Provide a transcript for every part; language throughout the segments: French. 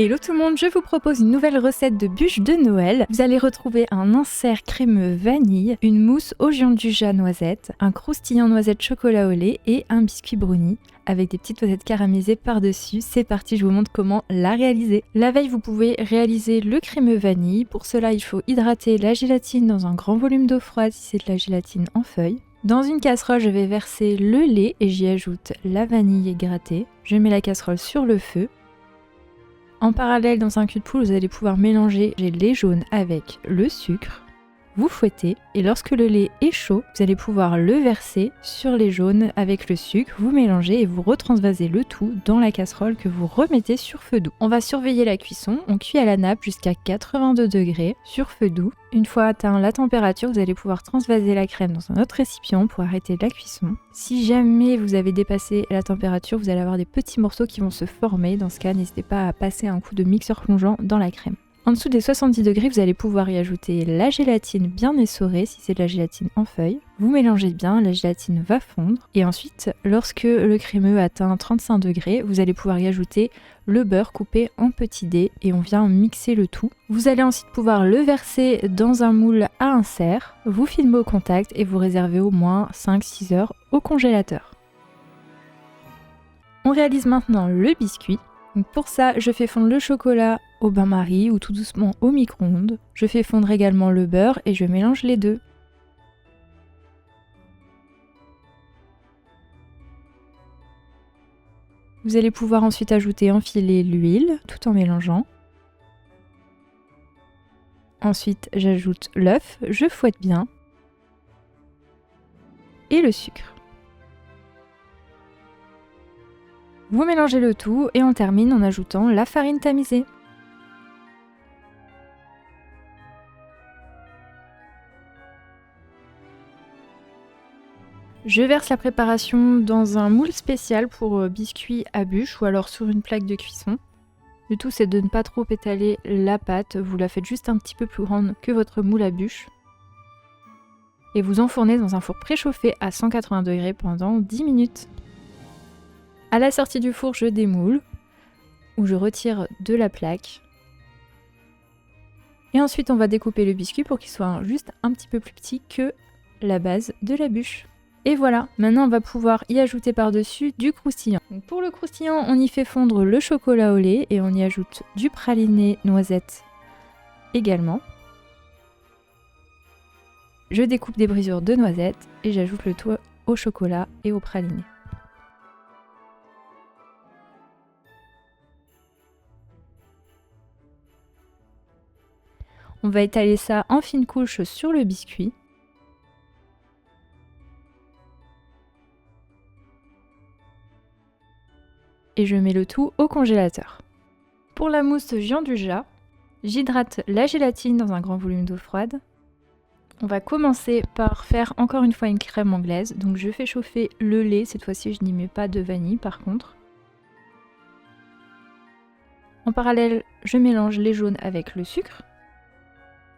Hello tout le monde, je vous propose une nouvelle recette de bûche de Noël. Vous allez retrouver un insert crémeux vanille, une mousse au gianduja noisette, un croustillant noisette chocolat au lait et un biscuit brownie avec des petites noisettes caramélisées par-dessus. C'est parti, je vous montre comment la réaliser. La veille, vous pouvez réaliser le crémeux vanille. Pour cela, il faut hydrater la gélatine dans un grand volume d'eau froide si c'est de la gélatine en feuilles. Dans une casserole, je vais verser le lait et j'y ajoute la vanille grattée. Je mets la casserole sur le feu. En parallèle, dans un cul de poule, vous allez pouvoir mélanger les laits jaunes avec le sucre. Vous fouettez et lorsque le lait est chaud, vous allez pouvoir le verser sur les jaunes avec le sucre, vous mélangez et vous retransvasez le tout dans la casserole que vous remettez sur feu doux. On va surveiller la cuisson, on cuit à la nappe jusqu'à 82 degrés sur feu doux. Une fois atteint la température, vous allez pouvoir transvaser la crème dans un autre récipient pour arrêter la cuisson. Si jamais vous avez dépassé la température, vous allez avoir des petits morceaux qui vont se former. Dans ce cas, n'hésitez pas à passer un coup de mixeur plongeant dans la crème. En dessous des 70 degrés, vous allez pouvoir y ajouter la gélatine bien essorée, si c'est de la gélatine en feuilles. Vous mélangez bien, la gélatine va fondre. Et ensuite, lorsque le crémeux atteint 35 degrés, vous allez pouvoir y ajouter le beurre coupé en petits dés et on vient mixer le tout. Vous allez ensuite pouvoir le verser dans un moule à insert, vous filmez au contact et vous réservez au moins 5-6 heures au congélateur. On réalise maintenant le biscuit. Donc pour ça, je fais fondre le chocolat au bain-marie ou tout doucement au micro-ondes. Je fais fondre également le beurre et je mélange les deux. Vous allez pouvoir ensuite ajouter enfiler l'huile tout en mélangeant. Ensuite, j'ajoute l'œuf, je fouette bien. Et le sucre. Vous mélangez le tout et on termine en ajoutant la farine tamisée. Je verse la préparation dans un moule spécial pour biscuits à bûche ou alors sur une plaque de cuisson. Le tout c'est de ne pas trop étaler la pâte, vous la faites juste un petit peu plus grande que votre moule à bûche. Et vous enfournez dans un four préchauffé à 180 degrés pendant 10 minutes. À la sortie du four, je démoule, ou je retire de la plaque. Et ensuite, on va découper le biscuit pour qu'il soit juste un petit peu plus petit que la base de la bûche. Et voilà, maintenant on va pouvoir y ajouter par-dessus du croustillant. Donc pour le croustillant, on y fait fondre le chocolat au lait et on y ajoute du praliné noisette également. Je découpe des brisures de noisettes et j'ajoute le tout au chocolat et au praliné. On va étaler ça en fine couche sur le biscuit. Et je mets le tout au congélateur. Pour la mousse gianduja, j'hydrate la gélatine dans un grand volume d'eau froide. On va commencer par faire encore une fois une crème anglaise. Donc je fais chauffer le lait, cette fois-ci je n'y mets pas de vanille par contre. En parallèle, je mélange les jaunes avec le sucre.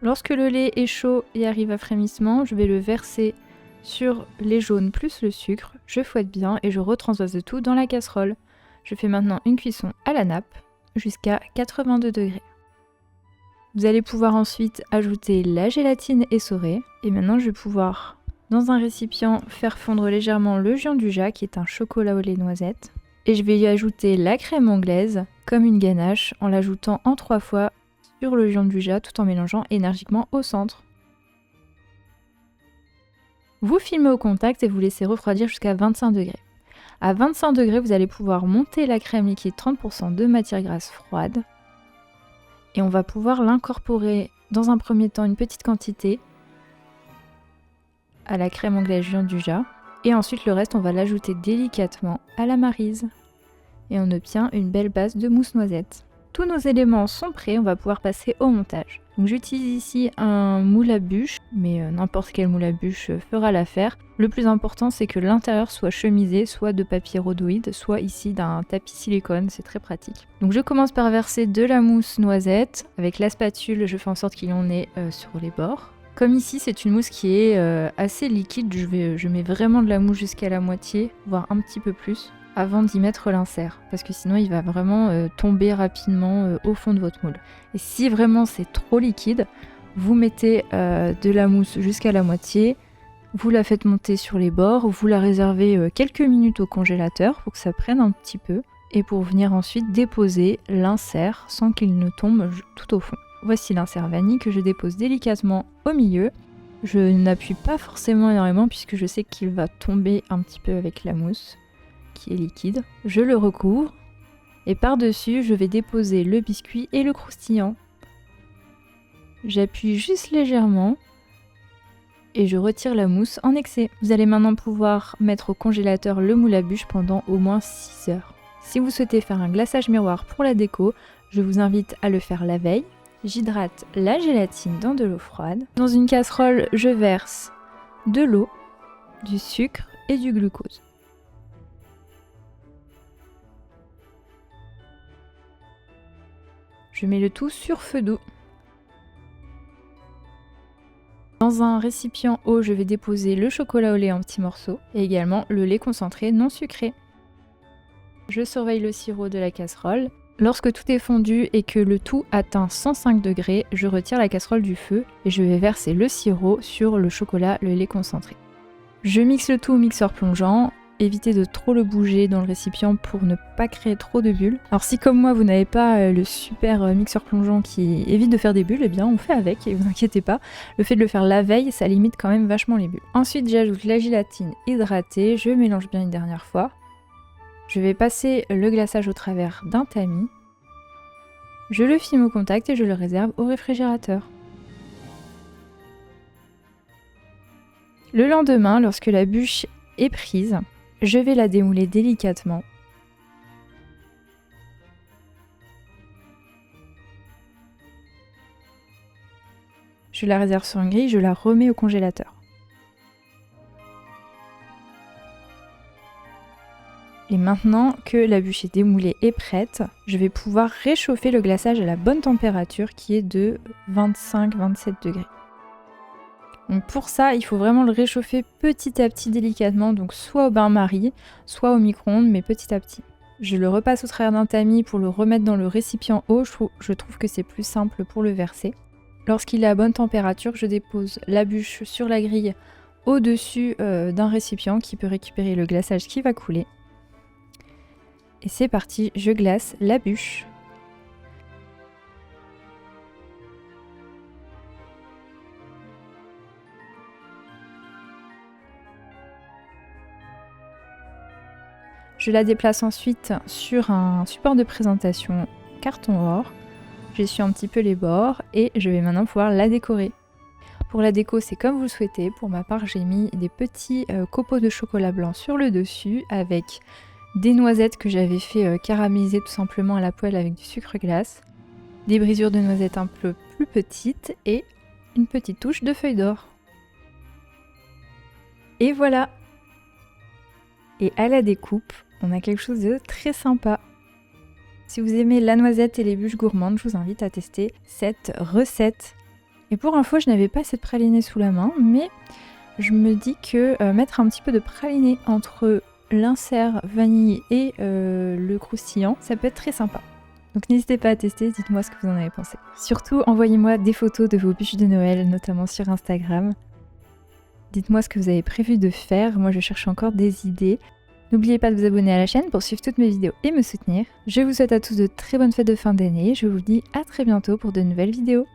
Lorsque le lait est chaud et arrive à frémissement, je vais le verser sur les jaunes plus le sucre. Je fouette bien et je retransvase le tout dans la casserole. Je fais maintenant une cuisson à la nappe jusqu'à 82 degrés. Vous allez pouvoir ensuite ajouter la gélatine essorée. Et maintenant, je vais pouvoir, dans un récipient, faire fondre légèrement le gianduja qui est un chocolat au lait noisette. Et je vais y ajouter la crème anglaise comme une ganache en l'ajoutant en 3 fois sur le gianduja tout en mélangeant énergiquement au centre. Vous filmez au contact et vous laissez refroidir jusqu'à 25 degrés. À 25 degrés, vous allez pouvoir monter la crème liquide 30% de matière grasse froide. Et on va pouvoir l'incorporer dans un premier temps une petite quantité à la crème anglaise gianduja. Et ensuite le reste, on va l'ajouter délicatement à la maryse. Et on obtient une belle base de mousse noisette. Tous nos éléments sont prêts, on va pouvoir passer au montage. Donc j'utilise ici un moule à bûche, mais n'importe quel moule à bûche fera l'affaire. Le plus important c'est que l'intérieur soit chemisé, soit de papier rhodoïde, soit ici d'un tapis silicone, c'est très pratique. Donc je commence par verser de la mousse noisette. Avec la spatule, je fais en sorte qu'il y en ait sur les bords. Comme ici c'est une mousse qui est assez liquide, je mets vraiment de la mousse jusqu'à la moitié, voire un petit peu plus. avant d'y mettre l'insert, parce que sinon il va vraiment tomber rapidement au fond de votre moule. Et si vraiment c'est trop liquide, vous mettez de la mousse jusqu'à la moitié, vous la faites monter sur les bords, vous la réservez quelques minutes au congélateur pour que ça prenne un petit peu, et pour venir ensuite déposer l'insert sans qu'il ne tombe tout au fond. Voici l'insert vanille que je dépose délicatement au milieu. Je n'appuie pas forcément énormément puisque je sais qu'il va tomber un petit peu avec la mousse qui est liquide. Je le recouvre et par-dessus je vais déposer le biscuit et le croustillant. J'appuie juste légèrement et je retire la mousse en excès. Vous allez maintenant pouvoir mettre au congélateur le moule à bûche pendant au moins 6 heures. Si vous souhaitez faire un glaçage miroir pour la déco, je vous invite à le faire la veille. J'hydrate la gélatine dans de l'eau froide. Dans une casserole, je verse de l'eau, du sucre et du glucose. Je mets le tout sur feu doux. Dans un récipient haut, je vais déposer le chocolat au lait en petits morceaux et également le lait concentré non sucré. Je surveille le sirop de la casserole. Lorsque tout est fondu et que le tout atteint 105 degrés, je retire la casserole du feu et je vais verser le sirop sur le chocolat, le lait concentré. Je mixe le tout au mixeur plongeant. Évitez de trop le bouger dans le récipient pour ne pas créer trop de bulles. Alors si comme moi vous n'avez pas le super mixeur plongeant qui évite de faire des bulles, eh bien on fait avec et vous inquiétez pas, le fait de le faire la veille ça limite quand même vachement les bulles. Ensuite j'ajoute la gélatine hydratée, je mélange bien une dernière fois. Je vais passer le glaçage au travers d'un tamis. Je le filme au contact et je le réserve au réfrigérateur. Le lendemain, lorsque la bûche est prise, je vais la démouler délicatement. Je la réserve sur une grille, je la remets au congélateur. Et maintenant que la bûche est démoulée et prête, je vais pouvoir réchauffer le glaçage à la bonne température qui est de 25-27 degrés. Donc pour ça, il faut vraiment le réchauffer petit à petit délicatement, donc soit au bain-marie, soit au micro-ondes, mais petit à petit. Je le repasse au travers d'un tamis pour le remettre dans le récipient haut, je trouve que c'est plus simple pour le verser. Lorsqu'il est à bonne température, je dépose la bûche sur la grille au-dessus d'un récipient qui peut récupérer le glaçage qui va couler. Et c'est parti, je glace la bûche. Je la déplace ensuite sur un support de présentation carton or. J'essuie un petit peu les bords et je vais maintenant pouvoir la décorer. Pour la déco, c'est comme vous le souhaitez. Pour ma part, j'ai mis des petits copeaux de chocolat blanc sur le dessus avec des noisettes que j'avais fait caraméliser tout simplement à la poêle avec du sucre glace, des brisures de noisettes un peu plus petites et une petite touche de feuilles d'or. Et voilà! Et à la découpe, on a quelque chose de très sympa. Si vous aimez la noisette et les bûches gourmandes, je vous invite à tester cette recette. Et pour info, je n'avais pas cette pralinée sous la main, mais je me dis que mettre un petit peu de praliné entre l'insert vanille et le croustillant, ça peut être très sympa. Donc n'hésitez pas à tester, dites-moi ce que vous en avez pensé. Surtout, envoyez-moi des photos de vos bûches de Noël, notamment sur Instagram. Dites-moi ce que vous avez prévu de faire, moi je cherche encore des idées. N'oubliez pas de vous abonner à la chaîne pour suivre toutes mes vidéos et me soutenir. Je vous souhaite à tous de très bonnes fêtes de fin d'année, je vous dis à très bientôt pour de nouvelles vidéos.